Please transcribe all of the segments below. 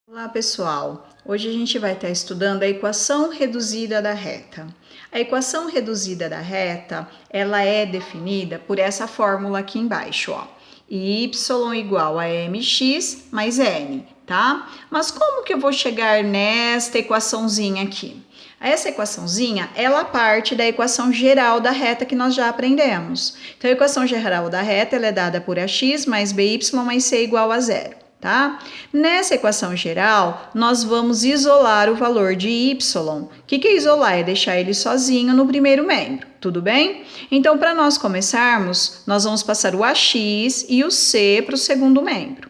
Olá pessoal, hoje a gente vai estar estudando a equação reduzida da reta. A equação reduzida da reta, ela é definida por essa fórmula aqui embaixo, ó. Y igual a mx mais n, tá? Mas como que eu vou chegar nesta equaçãozinha aqui? Essa equaçãozinha, ela parte da equação geral da reta que nós já aprendemos. Então, a equação geral da reta, ela é dada por ax mais by mais c igual a zero. Tá? Nessa equação geral, nós vamos isolar o valor de y. O que é isolar? É deixar ele sozinho no primeiro membro, tudo bem? Então, para nós começarmos, nós vamos passar o ax e o c para o segundo membro.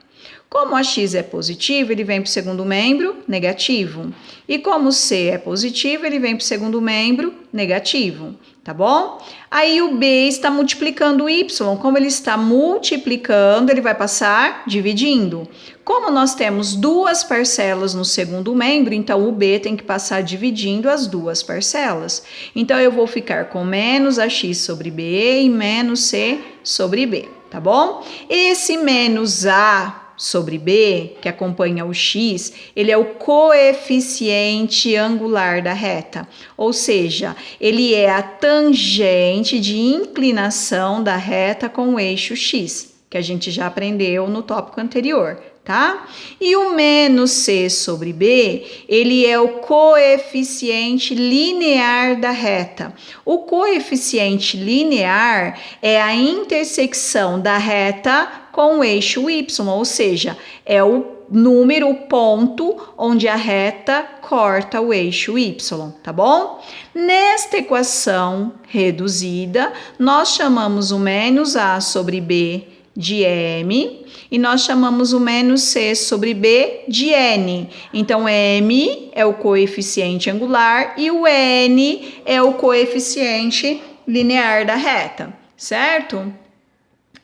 Como o ax é positivo, ele vem para o segundo membro negativo. E como o c é positivo, ele vem para o segundo membro negativo, tá bom? Aí o b está multiplicando o y. Como ele está multiplicando, ele vai passar dividindo. Como nós temos duas parcelas no segundo membro, então o b tem que passar dividindo as duas parcelas. Então eu vou ficar com menos ax sobre b e menos c sobre b, tá bom? Esse menos a sobre b, que acompanha o x, ele é o coeficiente angular da reta, ou seja, ele é a tangente de inclinação da reta com o eixo x, que a gente já aprendeu no tópico anterior, tá? E o menos c sobre b, ele é o coeficiente linear da reta. O coeficiente linear é a intersecção da reta com o eixo y, ou seja, é o número, o ponto onde a reta corta o eixo y, tá bom? Nesta equação reduzida, nós chamamos o menos a sobre b de m e nós chamamos o menos c sobre b de n. Então, m é o coeficiente angular e o n é o coeficiente linear da reta, certo?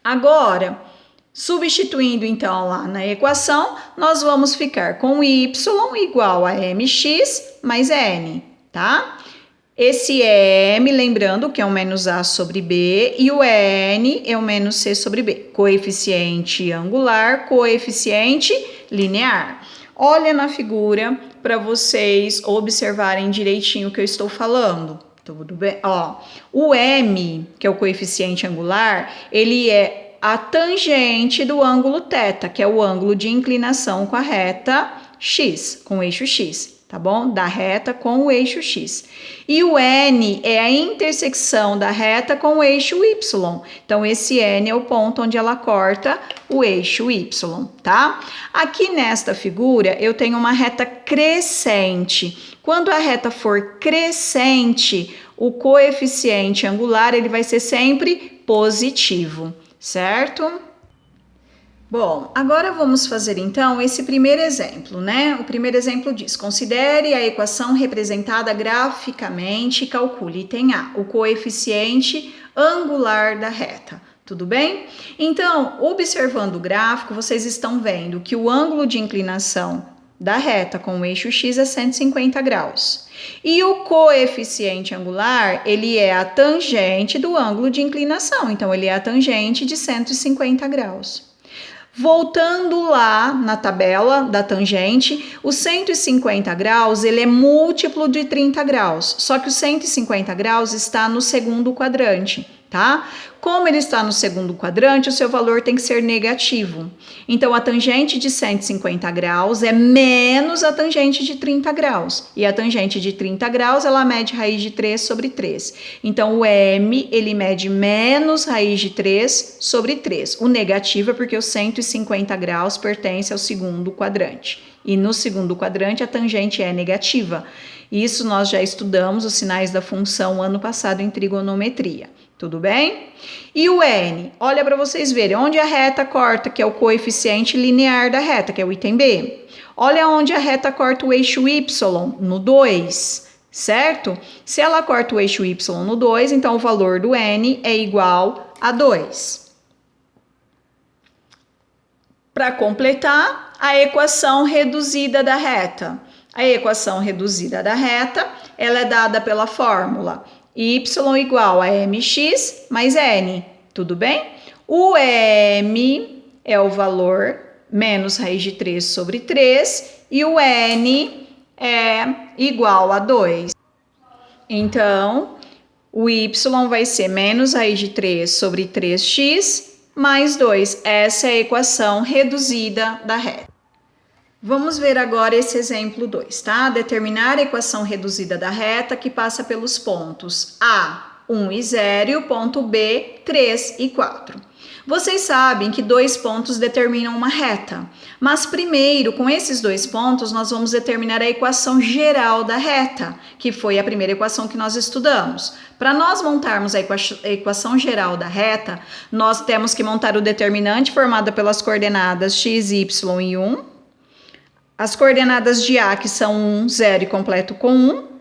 Agora, substituindo então lá na equação, nós vamos ficar com y igual a mx mais n, tá? Esse m, lembrando que é o menos a sobre b, e o n é o menos c sobre b. Coeficiente angular, coeficiente linear. Olha na figura para vocês observarem direitinho o que eu estou falando. Tudo bem? Ó, o m, que é o coeficiente angular, ele é a tangente do ângulo θ, que é o ângulo de inclinação com a reta x, com o eixo x, tá bom? Da reta com o eixo x. E o n é a intersecção da reta com o eixo y. Então, esse n é o ponto onde ela corta o eixo y, tá? Aqui nesta figura, eu tenho uma reta crescente. Quando a reta for crescente, o coeficiente angular ele vai ser sempre positivo, certo? Bom, agora vamos fazer então esse primeiro exemplo, né? O primeiro exemplo diz: considere a equação representada graficamente e calcule, item A, o coeficiente angular da reta. Tudo bem? Então, observando o gráfico, vocês estão vendo que o ângulo de inclinação da reta com o eixo x é 150 graus. E o coeficiente angular, ele é a tangente do ângulo de inclinação, então ele é a tangente de 150 graus. Voltando lá na tabela da tangente, o 150 graus ele é múltiplo de 30 graus, só que o 150 graus está no segundo quadrante, tá? Como ele está no segundo quadrante, o seu valor tem que ser negativo. Então, a tangente de 150 graus é menos a tangente de 30 graus. E a tangente de 30 graus, ela mede raiz de 3 sobre 3. Então, o m, ele mede menos raiz de 3 sobre 3. O negativo é porque o 150 graus pertence ao segundo quadrante. E no segundo quadrante, a tangente é negativa. Isso nós já estudamos os sinais da função ano passado em trigonometria. Tudo bem? E o n? Olha para vocês verem, onde a reta corta, que é o coeficiente linear da reta, que é o item B. Olha onde a reta corta o eixo y, no 2, certo? Se ela corta o eixo y no 2, então o valor do n é igual a 2. Para completar, a equação reduzida da reta. A equação reduzida da reta, ela é dada pela fórmula y igual a mx mais n, tudo bem? O m é o valor menos raiz de 3 sobre 3 e o n é igual a 2. Então, o y vai ser menos raiz de 3 sobre 3x mais 2. Essa é a equação reduzida da reta. Vamos ver agora esse exemplo 2, tá? Determinar a equação reduzida da reta que passa pelos pontos A, 1 e 0 e o ponto B, 3 e 4. Vocês sabem que 2 pontos determinam uma reta, mas primeiro, com esses 2 pontos, nós vamos determinar a equação geral da reta, que foi a primeira equação que nós estudamos. Para nós montarmos a equação geral da reta, nós temos que montar o determinante formado pelas coordenadas x, y e 1, as coordenadas de A, que são 1, 0 e completo com 1,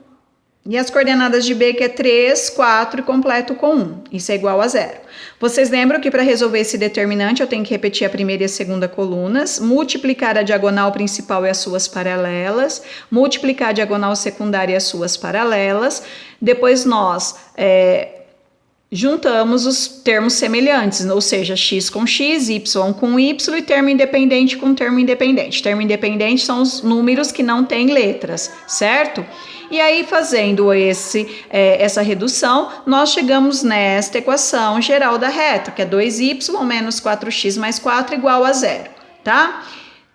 e as coordenadas de B, que é 3, 4 e completo com 1. Isso é igual a 0. Vocês lembram que para resolver esse determinante eu tenho que repetir a primeira e a segunda colunas, multiplicar a diagonal principal e as suas paralelas, multiplicar a diagonal secundária e as suas paralelas, depois nós juntamos os termos semelhantes, ou seja, x com x, y com y e termo independente com termo independente. Termo independente são os números que não têm letras, certo? E aí, fazendo essa redução, nós chegamos nesta equação geral da reta, que é 2y menos 4x mais 4 igual a 0, tá?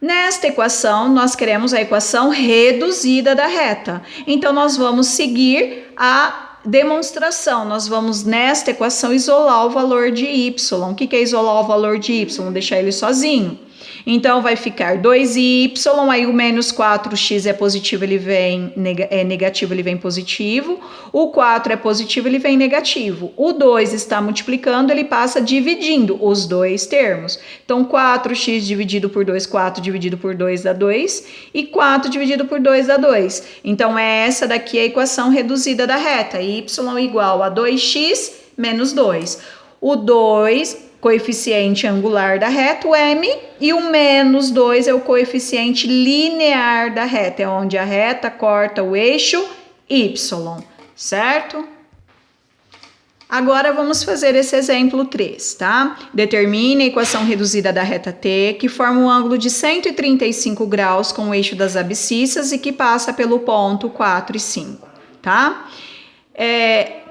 Nesta equação, nós queremos a equação reduzida da reta. Então, nós vamos seguir a demonstração. Nós vamos, nesta equação, isolar o valor de y. O que é isolar o valor de y? Vamos deixar ele sozinho. Então, vai ficar 2y, aí o menos 4x é positivo, ele vem negativo, ele vem positivo. O 4 é positivo, ele vem negativo. O 2 está multiplicando, ele passa dividindo os dois termos. Então, 4x dividido por 2, 4 dividido por 2 dá 2. E 4 dividido por 2 dá 2. Então, essa daqui é a equação reduzida da reta. Y igual a 2x menos 2. O 2... coeficiente angular da reta, o m, e o menos 2 é o coeficiente linear da reta, é onde a reta corta o eixo y, certo? Agora vamos fazer esse exemplo 3, tá? Determine a equação reduzida da reta T, que forma um ângulo de 135 graus com o eixo das abscissas e que passa pelo ponto 4 e 5, tá?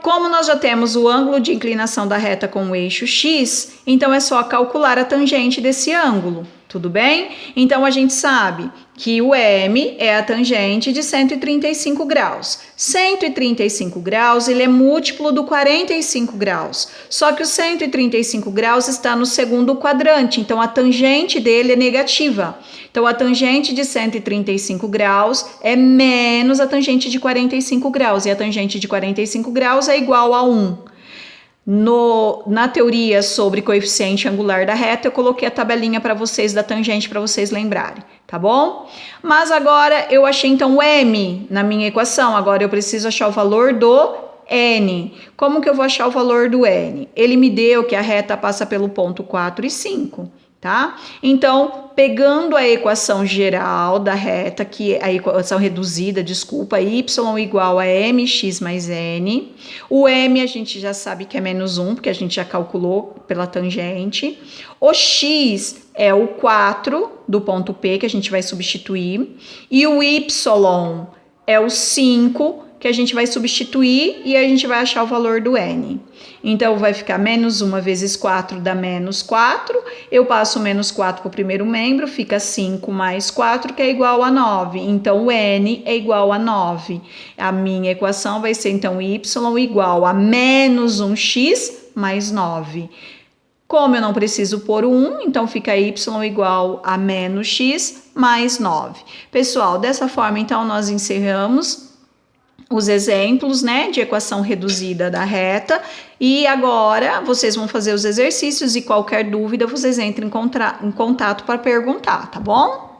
Como nós já temos o ângulo de inclinação da reta com o eixo x, então é só calcular a tangente desse ângulo, tudo bem? Então a gente sabe que o m é a tangente de 135 graus. 135 graus, ele é múltiplo do 45 graus. Só que o 135 graus está no segundo quadrante, então a tangente dele é negativa. Então, a tangente de 135 graus é menos a tangente de 45 graus, e a tangente de 45 graus é igual a 1. Na teoria sobre coeficiente angular da reta, eu coloquei a tabelinha para vocês da tangente para vocês lembrarem, tá bom? Mas agora eu achei então o m na minha equação, agora eu preciso achar o valor do n. Como que eu vou achar o valor do n? Ele me deu que a reta passa pelo ponto 4 e 5. Tá? Então, pegando a equação geral da reta, que é a equação reduzida, desculpa, y igual a mx mais n. O m a gente já sabe que é menos 1, porque a gente já calculou pela tangente. O x é o 4 do ponto P, que a gente vai substituir. E o y é o 5, que a gente vai substituir e a gente vai achar o valor do n. Então, vai ficar menos 1 vezes 4 dá menos 4. Eu passo menos 4 para o primeiro membro, fica 5 mais 4, que é igual a 9. Então, o n é igual a 9. A minha equação vai ser, então, y igual a menos 1x mais 9. Como eu não preciso pôr o 1, então fica y igual a menos x mais 9. Pessoal, dessa forma, então, nós encerramos os exemplos, né, de equação reduzida da reta, e agora vocês vão fazer os exercícios e qualquer dúvida vocês entrem em contato para perguntar, tá bom?